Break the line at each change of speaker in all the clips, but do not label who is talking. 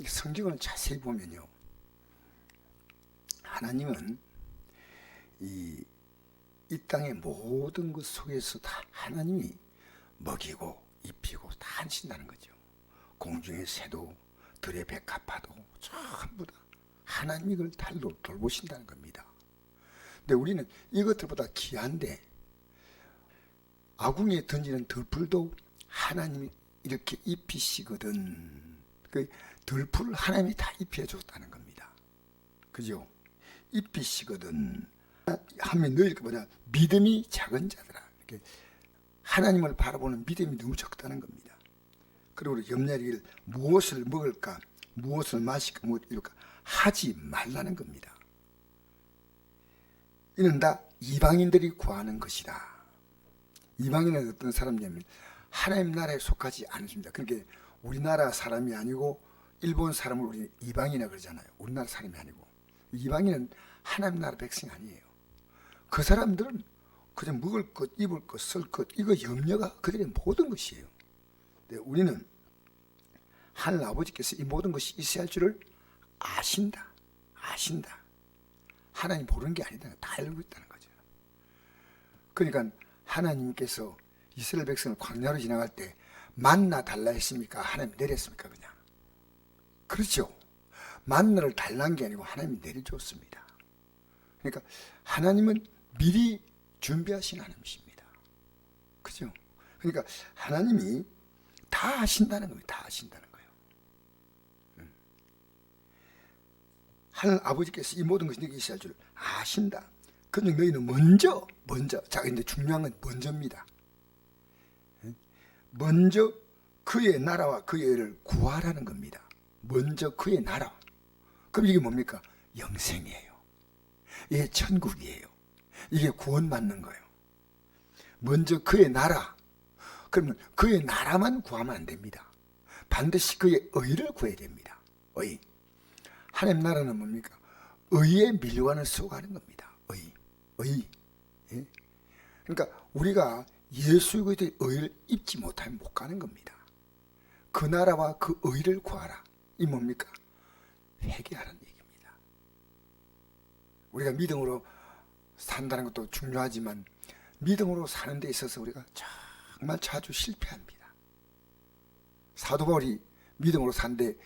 성경을 자세히 보면요, 하나님은 이 땅의 모든 것 속에서 다 하나님이 먹이고 입히고 다 하신다는 거죠. 공중의 새도 들의 백합화도 전부 다 하나님이 이걸 다 돌보신다는 겁니다. 근데 우리는 이것들보다 귀한데, 아궁이에 던지는 덜풀도 하나님이 이렇게 입히시거든. 그 덜풀을 하나님이 다 입혀줬다는 겁니다. 그죠? 입히시거든 하면 너희 뭐냐, 믿음이 작은 자들아. 이렇게 하나님을 바라보는 믿음이 너무 적다는 겁니다. 그리고 염려하기를 무엇을 먹을까, 무엇을 마실까, 무엇을 이럴까 하지 말라는 겁니다. 이는 다 이방인들이 구하는 것이다. 이방인은 어떤 사람이냐면 하나님 나라에 속하지 않습니다. 그러니까 우리나라 사람이 아니고 일본 사람을 우리 이방인이라 그러잖아요. 우리나라 사람이 아니고. 이방인은 하나님 나라 백성이 아니에요. 그 사람들은 그냥 먹을 것, 입을 것, 쓸 것, 이거 염려가 그들의 모든 것이에요. 근데 우리는 하늘 아버지께서 이 모든 것이 있어야 할 줄을 아신다. 하나님 모르는 게 아니다. 다 알고 있다는 거죠. 그러니까 하나님께서 이스라엘 백성을 광야로 지나갈 때 만나 달라 했습니까? 하나님 내렸습니까? 그냥. 그렇죠. 만나를 달라는 게 아니고 하나님이 내려줬습니다. 그러니까 하나님은 미리 준비하신 하나님이십니다. 그죠? 그러니까 하나님이 다 하신다는 겁니다. 다 하신다는 거예요. 하나님 아버지께서 이 모든 것이 너에게 있어야 할 줄 아신다. 그런데 너희는 먼저. 자, 근데 중요한 건 먼저입니다. 먼저 그의 나라와 그의 의를 구하라는 겁니다. 먼저 그의 나라. 그럼 이게 뭡니까? 영생이에요. 이게 천국이에요. 이게 구원받는 거예요. 먼저 그의 나라. 그러면 그의 나라만 구하면 안 됩니다. 반드시 그의 의를 구해야 됩니다. 의. 하나님 나라는 뭡니까? 의의 밀관을 쓰고 가는 겁니다. 의. 예? 그러니까 우리가 예수 그리스도의 의를 입지 못하면 못 가는 겁니다. 그 나라와 그 의를 구하라. 이 뭡니까? 회개하라는 얘기입니다. 우리가 믿음으로 산다는 것도 중요하지만 믿음으로 사는 데 있어서 우리가 정말 자주 실패합니다. 사도 바울이 믿음으로 산데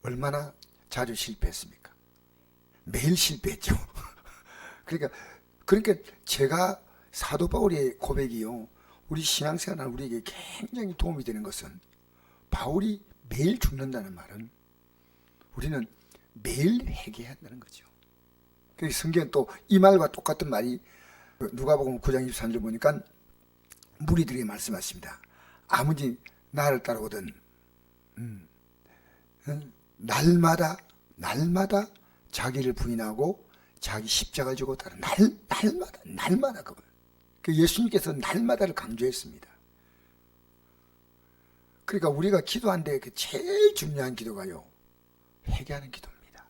얼마나 자주 실패했습니까? 매일 실패했죠. 그러니까 제가 사도 바울의 고백이요, 우리 신앙생활 우리에게 굉장히 도움이 되는 것은, 바울이 매일 죽는다는 말은 우리는 매일 회개한다는 거죠. 그래서 성경은 또 이 말과 똑같은 말이 누가복음 9장 23절 보니까 무리들에게 말씀하십니다. 아무지 나를 따라오든 날마다 자기를 부인하고 자기 십자가를 지고 따라 날마다 그걸. 예수님께서 날마다를 강조했습니다. 그러니까 우리가 기도하는데 제일 중요한 기도가요, 회개하는 기도입니다.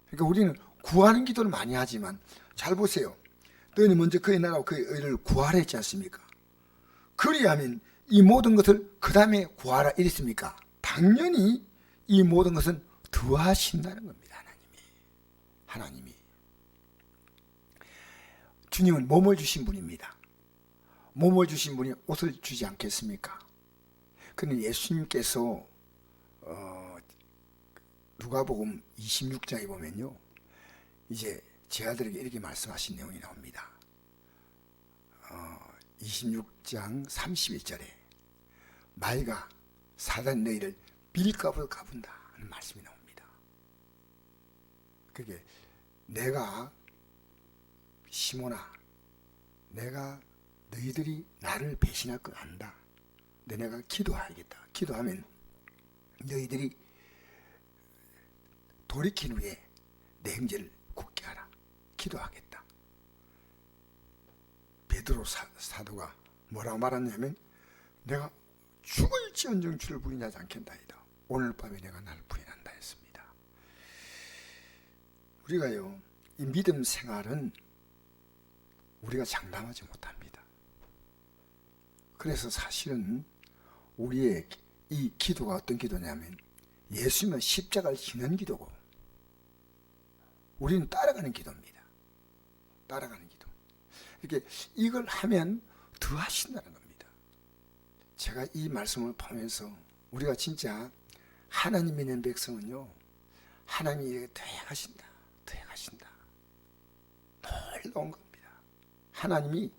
그러니까 우리는 구하는 기도를 많이 하지만, 잘 보세요. 너희는 먼저 그의 나라와 그의 의를 구하라 했지 않습니까? 그리하면 이 모든 것을 그 다음에 구하라 이랬습니까? 당연히 이 모든 것은 더하신다는 겁니다. 하나님이. 주님은 몸을 주신 분입니다. 몸을 주신 분이 옷을 주지 않겠습니까? 그런데 예수님께서 누가복음 26장에 보면요, 이제 제 아들에게 이렇게 말씀하신 내용이 나옵니다. 26장 31절에 말가 사단 너희를 밀가부로 가분다 하는 말씀이 나옵니다. 그게 내가 시몬아, 내가 너희들이 나를 배신할 걸 안다. 근데 내가 기도해야겠다. 기도하면 너희들이 돌이킨 후에 내 형제를 굳게 하라. 기도하겠다. 베드로 사도가 뭐라고 말하냐면, 내가 죽을지언정 주를 부인하지 않겠나이다. 오늘 밤에 내가 나를 부인한다 했습니다. 우리가요, 이 믿음 생활은 우리가 장담하지 못합니다. 그래서 사실은 우리의 이 기도가 어떤 기도냐면 예수님은 십자가를 지는 기도고 우리는 따라가는 기도입니다. 따라가는 기도. 이렇게 이걸 하면 더 하신다는 겁니다. 제가 이 말씀을 보면서 우리가 진짜 하나님 믿는 백성은요, 하나님이 더 행하신다, 더 행하신다. 놀라운 겁니다. 하나님이,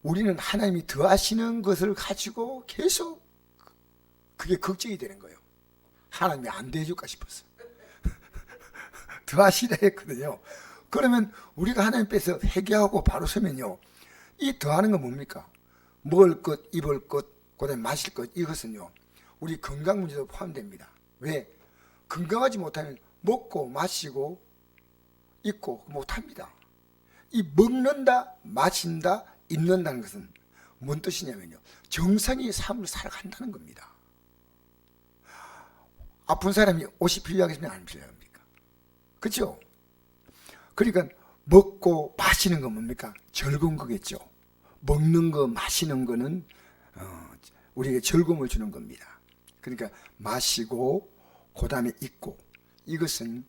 우리는 하나님이 더 하시는 것을 가지고 계속 그게 걱정이 되는 거예요. 하나님이 안 대해줄까 싶었어. 더 하시라 했거든요. 그러면 우리가 하나님 앞에서 회개하고 바로 서면요, 이 더하는 건 뭡니까? 먹을 것, 입을 것, 그다음에 마실 것, 이것은요 우리 건강 문제도 포함됩니다. 왜? 건강하지 못하면 먹고 마시고 입고 못합니다. 이 먹는다, 마신다, 입는다는 것은 뭔 뜻이냐면요, 정상의 삶을 살아간다는 겁니다. 아픈 사람이 옷이 필요하겠습니까? 안 필요합니까? 그렇죠? 그러니까 먹고 마시는 건 뭡니까? 즐거운 거겠죠. 먹는 거, 마시는 거는 우리에게 즐거움을 주는 겁니다. 그러니까 마시고 그 다음에 입고, 이것은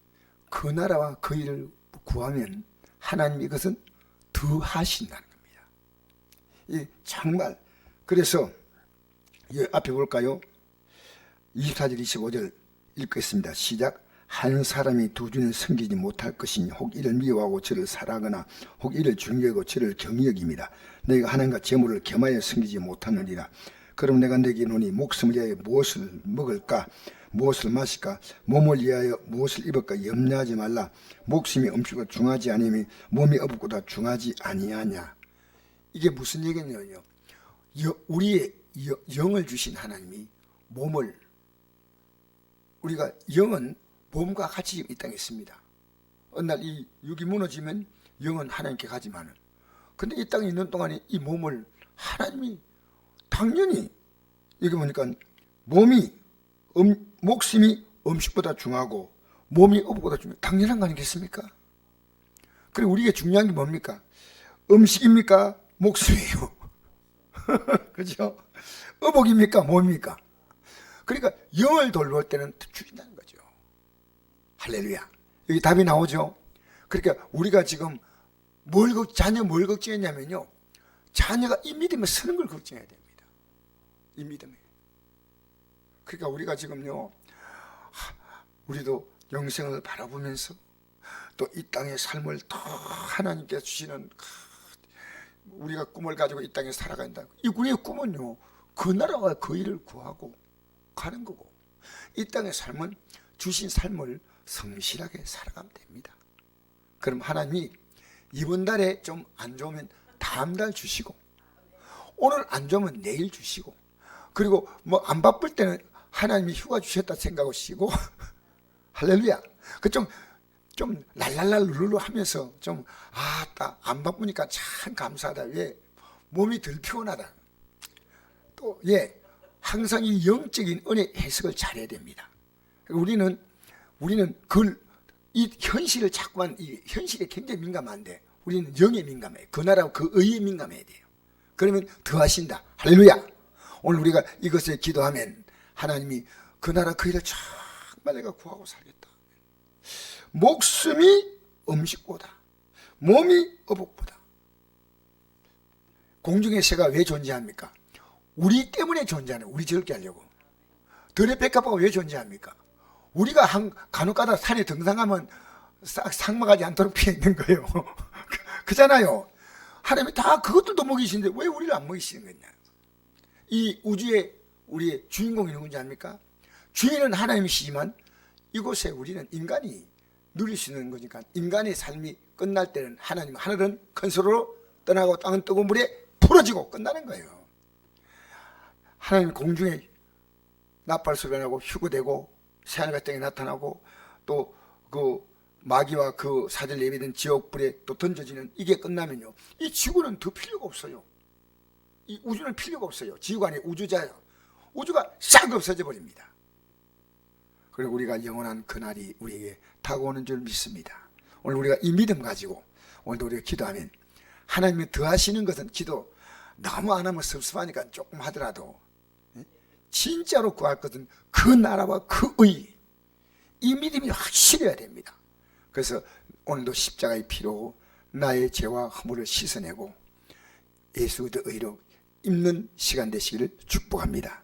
그 나라와 그 일을 구하면 하나님 이것은 더 하신다는 겁니다. 이 정말, 그래서 이 앞에 볼까요? 24절 25절 읽겠습니다. 시작. 한 사람이 두 주는 섬기지 못할 것이니 혹 이를 미워하고 저를 사랑하거나 혹 이를 중요하고 저를 경히 여깁니다. 너희가 하나님과 재물을 겸하여 섬기지 못하느니라. 그럼 내가 내게 이르노니 목숨을 위하여 무엇을 먹을까, 무엇을 마실까, 몸을 위하여 무엇을 입을까 염려하지 말라. 목숨이 음식보다 중하지 아니면 몸이 업보다 중하지 아니하냐. 이게 무슨 얘기냐면요, 우리의 영을 주신 하나님이 몸을, 우리가 영은 몸과 같이 이 땅에 있습니다. 어느 날 이 육이 무너지면 영은 하나님께 가지만은, 근데 이 땅에 있는 동안에 이 몸을 하나님이 당연히, 여기 보니까 목숨이 음식보다 중하고 몸이 업보다 중요해. 당연한 거 아니겠습니까? 그리고 우리에게 중요한 게 뭡니까? 음식입니까? 목숨이에요. 그죠? 어복입니까? 몸입니까? 그러니까 영을 돌볼 때는 죽인다는 거죠. 할렐루야. 여기 답이 나오죠. 그러니까 우리가 지금 자녀 뭘 걱정했냐면요, 자녀가 이 믿음에 서는 걸 걱정해야 됩니다. 이 믿음에. 그러니까 우리가 지금요, 우리도 영생을 바라보면서 또 이 땅의 삶을 더 하나님께 주시는 우리가 꿈을 가지고 이 땅에 살아간다. 이 우리의 꿈은요, 그 나라와 그 일을 구하고 가는 거고, 이 땅의 삶은 주신 삶을 성실하게 살아가면 됩니다. 그럼 하나님이 이번 달에 좀 안 좋으면 다음 달 주시고, 오늘 안 좋으면 내일 주시고, 그리고 뭐 안 바쁠 때는 하나님이 휴가 주셨다 생각하시고 할렐루야. 그 좀 랄랄랄 룰루 하면서 좀 아따 안 바쁘니까 참 감사하다. 왜? 몸이 덜 피곤하다. 또 항상 이 영적인 은혜 해석을 잘해야 됩니다. 우리는 이 현실을 자꾸만, 이 현실에 굉장히 민감한데 우리는 영에 민감해요. 그 나라와 그 의에 민감해야 돼요. 그러면 더 하신다. 할렐루야. 오늘 우리가 이것을 기도하면 하나님이 그 나라 그 일을 정말 내가 구하고 살겠다. 목숨이 음식보다, 몸이 어복보다. 공중의 새가 왜 존재합니까? 우리 때문에 존재하는, 우리 즐겁게 하려고. 들의 백합화가 왜 존재합니까? 우리가 간혹가다 산에 등산하면 상막하지 않도록 피해 있는 거예요. 그잖아요. 하나님이 다 그것들도 먹이시는데 왜 우리를 안 먹이시는 거냐. 이 우주의 우리의 주인공이 누군지 압니까? 주인은 하나님이시지만 이곳에 우리는 인간이 누릴 수 있는 거니까, 인간의 삶이 끝날 때는 하나님, 하늘은 큰 소리로 떠나고 땅은 뜨거운 물에 풀어지고 끝나는 거예요. 하나님 공중에 나팔 소리가 나고 휴거되고 새하늘과 땅에 나타나고 또 그 마귀와 그 사절 예배된 지옥불에 또 던져지는, 이게 끝나면요, 이 지구는 더 필요가 없어요. 이 우주는 필요가 없어요. 지구가 아니라 우주자예요. 우주가 싹 없어져 버립니다. 그리고 우리가 영원한 그날이 우리에게 다가오는 줄 믿습니다. 오늘 우리가 이 믿음 가지고 오늘도 우리가 기도하면 하나님이 더 하시는 것은, 기도 너무 안 하면 섭섭하니까 조금 하더라도 진짜로 구할 것은 그 나라와 그 의, 이 믿음이 확실해야 됩니다. 그래서 오늘도 십자가의 피로 나의 죄와 허물을 씻어내고 예수 그리스도의 의로 입는 시간 되시기를 축복합니다.